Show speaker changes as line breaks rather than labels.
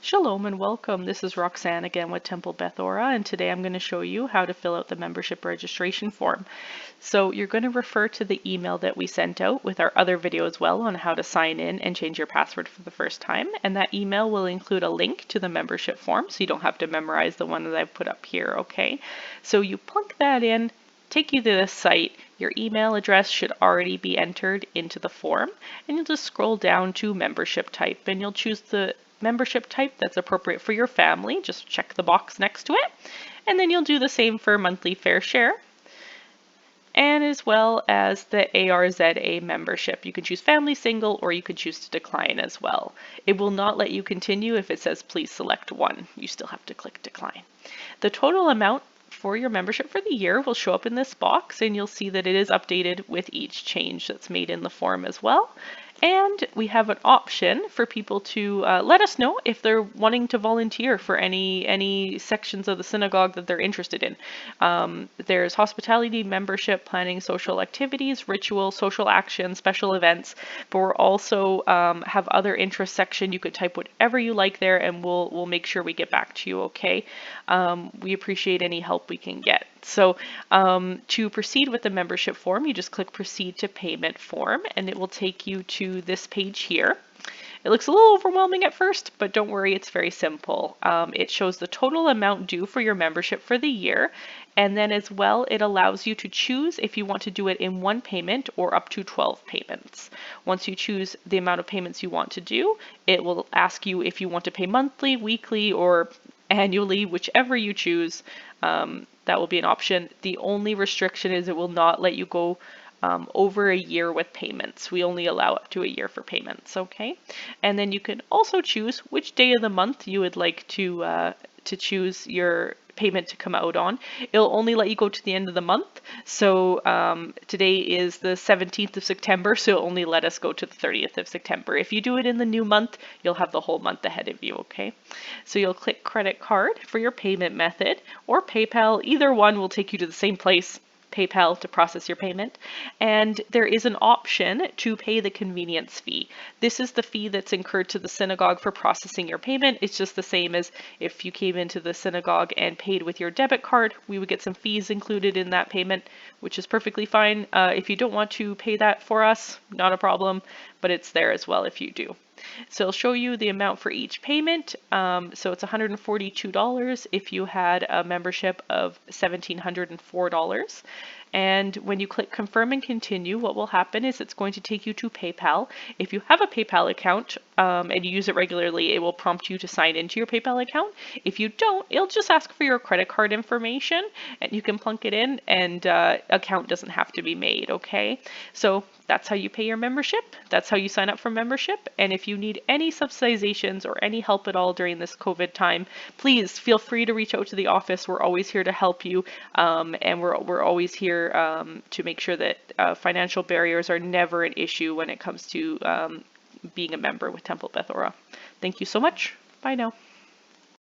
Shalom and welcome. This is Roxanne again with Temple Beth Ora, and today I'm going to show you how to fill out the membership registration form. So you're going to refer to the email that we sent out with our other video as well on how to sign in and change your password for the first time, and that email will include a link to the membership form so you don't have to memorize the one that I've put up here, okay? So you plunk that in, take you to this site. Your email address should already be entered into the form, and you'll just scroll down to membership type, and you'll choose the membership type that's appropriate for your family. Just check the box next to it, and then you'll do the same for monthly fair share, and as well as the ARZA membership. You can choose family, single, or you could choose to decline as well. It will not let you continue if it says please select one. You still have to click decline. The total amount for your membership for the year will show up in this box, and you'll see that it is updated with each change that's made in the form as well. And we have an option for people to let us know if they're wanting to volunteer for any sections of the synagogue that they're interested in. There's hospitality, membership, planning social activities, ritual, social action, special events, but we're also have other interest section. You could type whatever you like there, and we'll make sure we get back to you, okay? We appreciate any help we can get. So to proceed with the membership form, you just click proceed to payment form, and it will take you to this page here. It looks a little overwhelming at first, but don't worry, it's very simple. It shows the total amount due for your membership for the year, and then as well, it allows you to choose if you want to do it in one payment or up to 12 payments. Once you choose the amount of payments you want to do, it will ask you if you want to pay monthly, weekly, or annually, whichever you choose. That will be an option. The only restriction is it will not let you go over a year with payments. We only allow up to a year for payments, okay? And then you can also choose which day of the month you would like to choose your payment to come out on. It'll only let you go to the end of the month. So today is the 17th of September, so it'll only let us go to the 30th of September. If you do it in the new month, you'll have the whole month ahead of you, okay? So you'll click credit card for your payment method, or PayPal. Either one will take you to the same place, PayPal, to process your payment. And there is an option to pay the convenience fee. This is the fee that's incurred to the synagogue for processing your payment. It's just the same as if you came into the synagogue and paid with your debit card. We would get some fees included in that payment, which is perfectly fine. If you don't want to pay that for us, not a problem, but it's there as well if you do. So it'll show you the amount for each payment. So it's $142 if you had a membership of $1,704. And when you click confirm and continue, what will happen is it's going to take you to PayPal. If you have a PayPal account and you use it regularly, it will prompt you to sign into your PayPal account. If you don't, it'll just ask for your credit card information, and you can plunk it in, and account doesn't have to be made, okay? So that's how you pay your membership. That's how you sign up for membership. And if you need any subsidizations or any help at all during this COVID time, please feel free to reach out to the office. We're always here to help you, and we're always here to make sure that financial barriers are never an issue when it comes to being a member with Temple Beth Ora. Thank you so much. Bye now.